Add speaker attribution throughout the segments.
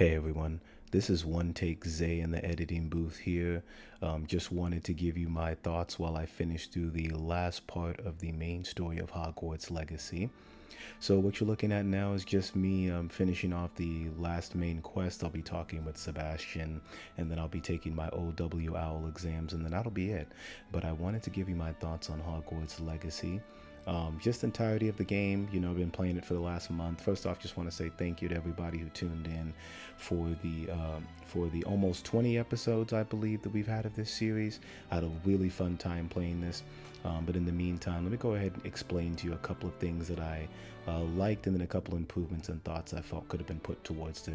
Speaker 1: Hey everyone, this is One Take Zay in the editing booth here. Just wanted to give you my thoughts while I finish through the last part of the main story of Hogwarts Legacy. So, what you're looking at now is just me finishing off the last main quest. I'll be talking with Sebastian, and then I'll be taking my OW Owl exams, and then that'll be it. But I wanted to give you my thoughts on Hogwarts Legacy. Just entirety of the game. I've been playing it for the last month. First off, just want to say thank you to everybody who tuned in for the almost 20 episodes I believe that we've had of this series. I had a really fun time playing this. But in the meantime, let me go ahead and explain to you a couple of things that I liked, and then a couple of improvements and thoughts I felt could have been put towards the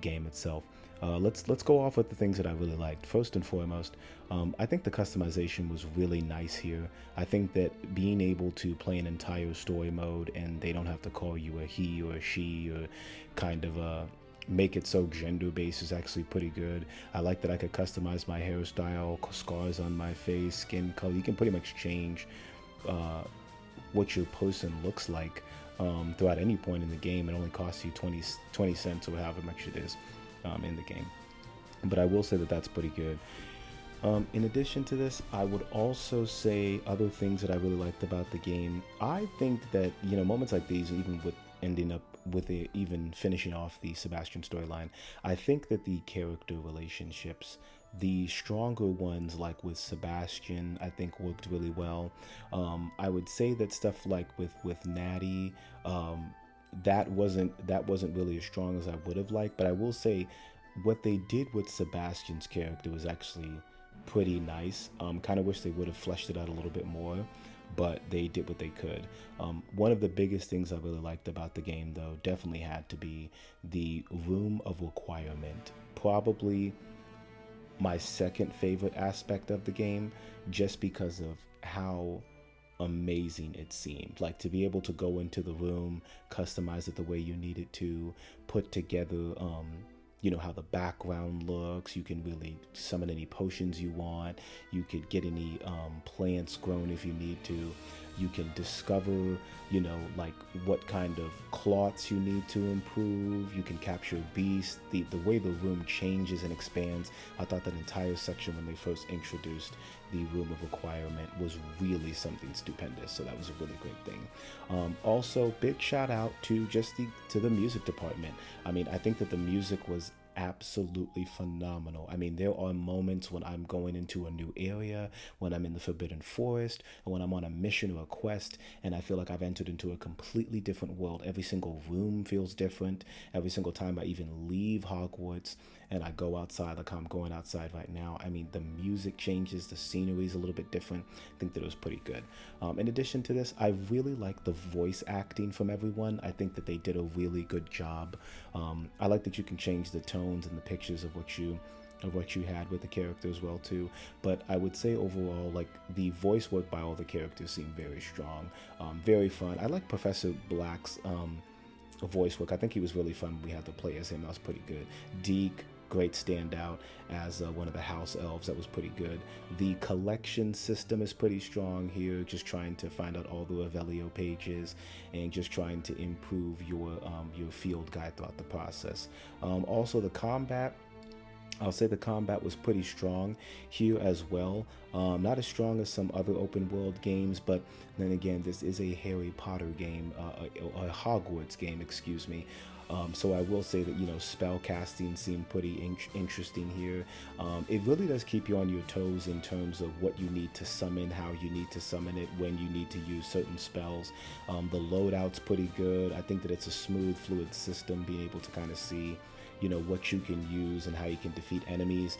Speaker 1: game itself. Let's go off with the things that I really liked. First and foremost, I think the customization was really nice here. I think that being able to play an entire story mode and they don't have to call you a he or a she or kind of make it so gender based is actually pretty good. I like that I could customize my hairstyle, scars on my face, skin color. You can pretty much change uh, what your person looks like throughout any point in the game. It only costs you 20 cents or however much it is in the game. But I will say that that's pretty good. In addition to this, I would also say other things that I really liked about the game. I think that, moments like these, even with ending up with it, even finishing off the Sebastian storyline, I think that the character relationships, the stronger ones, like with Sebastian, I think worked really well. I would say that stuff like with Natty, that wasn't really as strong as I would have liked. But I will say what they did with Sebastian's character was actually pretty nice. Kind of wish they would have fleshed it out a little bit more, but they did what they could. One of the biggest things I really liked about the game, though, definitely had to be the room of requirement. Probably my second favorite aspect of the game, just because of how amazing it seemed. Like, to be able to go into the room, customize it the way you need it to, put together how the background looks. You can really summon any potions you want. You could get any plants grown if you need to. You can discover, like what kind of cloths you need to improve. You can capture beasts. The way the room changes and expands, I thought that entire section when they first introduced the room of requirement was really something stupendous. So that was a really great thing. Also, big shout out to the music department. I mean, I think that the music was absolutely phenomenal. I mean, there are moments when I'm going into a new area, when I'm in the Forbidden Forest, and when I'm on a mission or a quest, and I feel like I've entered into a completely different world. Every single room feels different. Every single time I even leave Hogwarts and I go outside, like I'm going outside right now, I mean, the music changes, the scenery is a little bit different. I think that it was pretty good. In addition to this, I really like the voice acting from everyone. I think that they did a really good job. I like that you can change the tones and the pictures of what you had with the character as well too. But I would say overall, like, the voice work by all the characters seemed very strong, very fun. I like Professor Black's voice work. I think he was really fun. We had to play as him. That was pretty good. Deke, great standout as one of the house elves. That was pretty good. The collection system is pretty strong here, just trying to find out all the Revelio pages and just trying to improve your field guide throughout the process. Also, the combat, I'll say the combat was pretty strong here as well. Not as strong as some other open world games, but then again, this is a Harry Potter game, a Hogwarts game, excuse me. So I will say that, spell casting seemed pretty interesting here. It really does keep you on your toes in terms of what you need to summon, how you need to summon it, when you need to use certain spells. The loadout's pretty good. I think that it's a smooth, fluid system, being able to kind of see what you can use and how you can defeat enemies.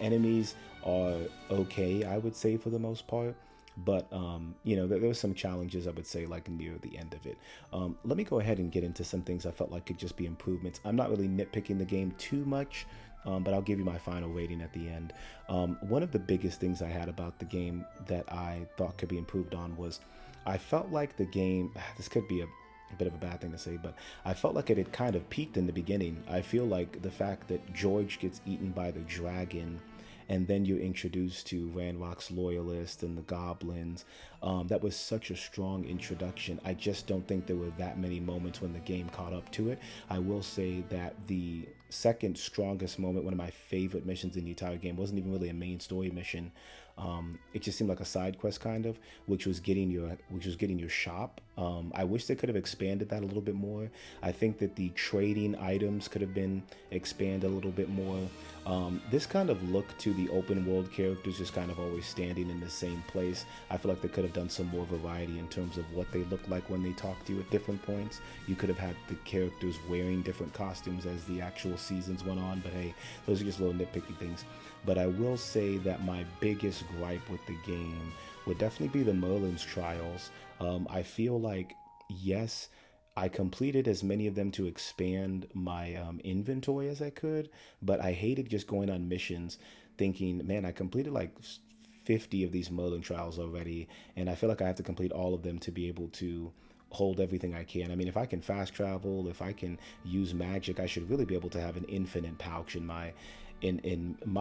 Speaker 1: Enemies are okay, I would say, for the most part, but there were some challenges, I would say, like near the end of it. Let me go ahead and get into some things I felt like could just be improvements. I'm not really nitpicking the game too much, but I'll give you my final rating at the end. One of the biggest things I had about the game that I thought could be improved on was, I felt like the game, this could be a bit of a bad thing to say, but I felt like it had kind of peaked in the beginning. I feel like the fact that George gets eaten by the dragon and then you're introduced to Ranrock's loyalists and the goblins. That was such a strong introduction. I just don't think there were that many moments when the game caught up to it. I will say that the second strongest moment, one of my favorite missions in the entire game, wasn't even really a main story mission. It just seemed like a side quest kind of, which was getting your shop. I wish they could have expanded that a little bit more. I think that the trading items could have been expanded a little bit more. This kind of look to the open world characters just kind of always standing in the same place. I feel like they could have done some more variety in terms of what they look like when they talk to you at different points. You could have had the characters wearing different costumes as the actual seasons went on, but hey, those are just little nitpicky things. But I will say that my biggest gripe with the game would definitely be the Merlin's trials. I feel like, yes, I completed as many of them to expand my inventory as I could, but I hated just going on missions thinking, man, I completed like 50 of these Merlin trials already, and I feel like I have to complete all of them to be able to hold everything I can. I mean, if I can fast travel, if I can use magic, I should really be able to have an infinite pouch in my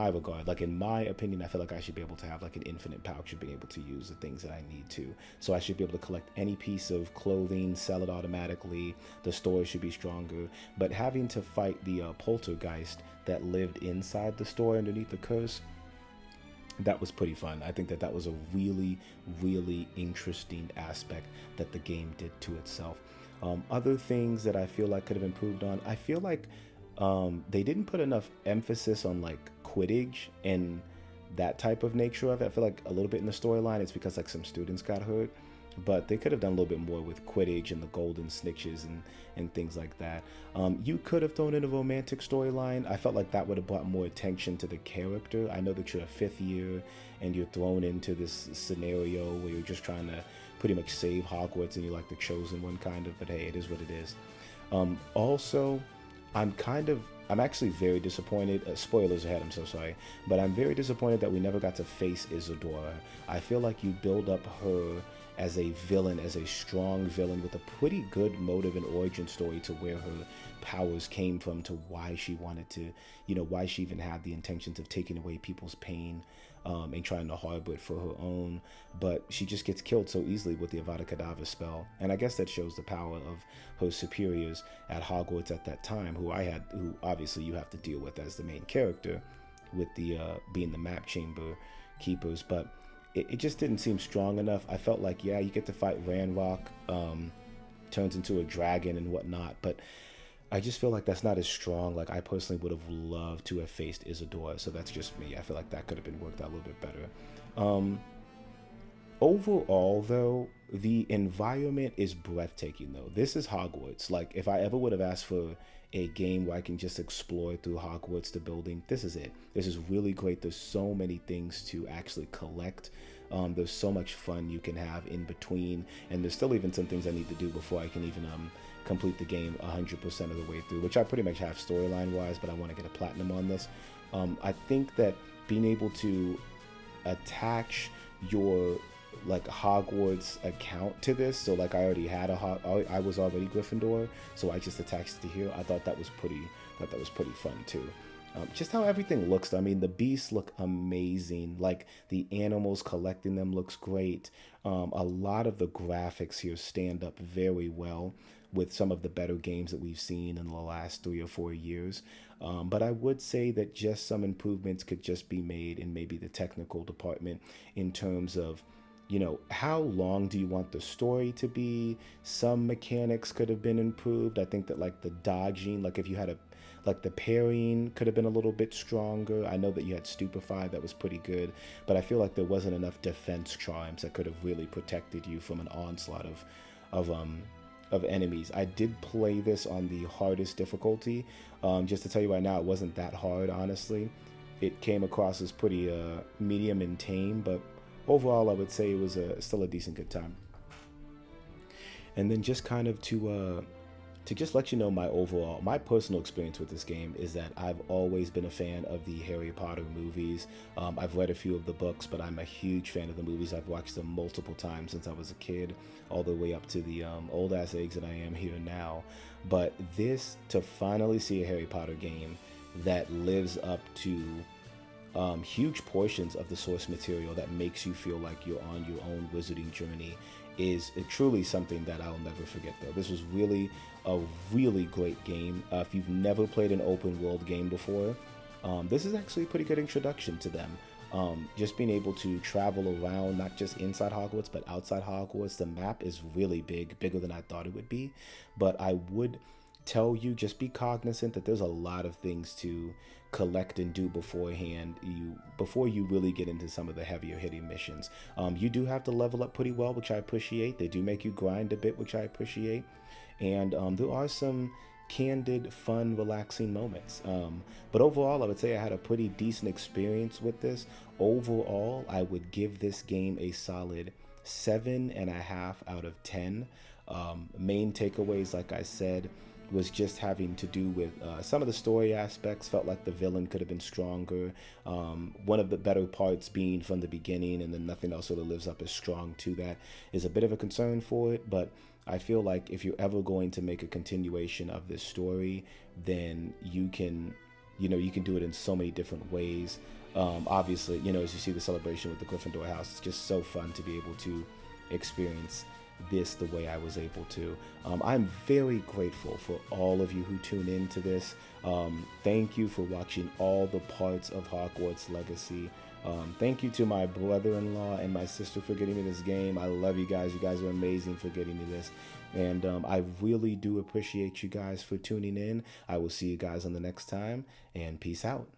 Speaker 1: regard. Like, in my opinion, I feel like I should be able to have like an infinite pouch of being able to use the things that I need to. So I should be able to collect any piece of clothing, sell it automatically. The store should be stronger. But having to fight the poltergeist that lived inside the store underneath the curse, that was pretty fun. I think that that was a really, really interesting aspect that the game did to itself. Other things that I feel like could have improved on, I feel like they didn't put enough emphasis on like Quidditch and that type of nature of it. I feel like a little bit in the storyline, it's because like some students got hurt, but they could have done a little bit more with Quidditch and the golden snitches and things like that. You could have thrown in a romantic storyline. I felt like that would have brought more attention to the character. I know that you're a fifth year and you're thrown into this scenario where you're just trying to pretty much save Hogwarts and you're like the chosen one kind of, but hey, it is what it is. Also, I'm actually very disappointed. Spoilers ahead, I'm so sorry. But I'm very disappointed that we never got to face Isadora. I feel like you build up her as a villain, as a strong villain with a pretty good motive and origin story to where her powers came from, to why she wanted to, why she even had the intentions of taking away people's pain and trying to harbor it for her own. But she just gets killed so easily with the Avada Kedavra spell. And I guess that shows the power of her superiors at Hogwarts at that time, who obviously you have to deal with as the main character, with the being the map chamber keepers. But it just didn't seem strong enough. I felt like, yeah, you get to fight Ranrock, turns into a dragon and whatnot, but I just feel like that's not as strong. Like, I personally would have loved to have faced Isadora, so that's just me. I feel like that could have been worked out a little bit better. Overall, though, the environment is breathtaking, though. This is Hogwarts. Like, if I ever would have asked for a game where I can just explore through Hogwarts, the building, this is it. This is really great. There's so many things to actually collect. There's so much fun you can have in between, and there's still even some things I need to do before I can even complete the game 100% of the way through, which I pretty much have storyline wise, but I want to get a platinum on this. I think that being able to attach your like Hogwarts account to this, so like I already had I was already Gryffindor, so I just attached it to here. I thought that was pretty fun too. Just how everything looks. I mean, the beasts look amazing. Like, the animals, collecting them looks great. A lot of the graphics here stand up very well with some of the better games that we've seen in the last 3 or 4 years. But I would say that just some improvements could just be made in maybe the technical department in terms of, how long do you want the story to be? Some mechanics could have been improved. I think that like the dodging, like if you had the parrying could have been a little bit stronger. I know that you had Stupefy, that was pretty good, but I feel like there wasn't enough defense charms that could have really protected you from an onslaught of enemies. I did play this on the hardest difficulty. Just to tell you right now, it wasn't that hard, honestly. It came across as pretty medium and tame, but overall I would say it was still a decent good time. And then just kind of to just let you know my personal experience with this game is that I've always been a fan of the Harry Potter movies. I've read a few of the books, but I'm a huge fan of the movies. I've watched them multiple times since I was a kid, all the way up to the old ass age that I am here now. But to finally see a Harry Potter game that lives up to huge portions of the source material that makes you feel like you're on your own wizarding journey is truly something that I'll never forget. Though this was really a really great game. If you've never played an open world game before, this is actually a pretty good introduction to them. Just being able to travel around, not just inside Hogwarts, but outside Hogwarts. The map is really big, bigger than I thought it would be. But I would tell you, just be cognizant that there's a lot of things to collect and do beforehand, before you really get into some of the heavier hitting missions. You do have to level up pretty well, which I appreciate. They do make you grind a bit, which I appreciate. And there are some candid, fun, relaxing moments. But overall, I would say I had a pretty decent experience with this. Overall, I would give this game a solid 7.5 out of 10. Main takeaways, like I said, was just having to do with some of the story aspects. Felt like the villain could have been stronger. One of the better parts being from the beginning, and then nothing else really lives up as strong to that, is a bit of a concern for it. But I feel like if you're ever going to make a continuation of this story, then you can do it in so many different ways. Obviously, as you see the celebration with the Gryffindor house, it's just so fun to be able to experience this the way I was able to. I'm very grateful for all of you who tune into this. Thank you for watching all the parts of Hogwarts Legacy. Thank you to my brother-in-law and my sister for getting me this game. I love you guys. You guys are amazing for getting me this. And I really do appreciate you guys for tuning in. I will see you guys on the next time, and peace out.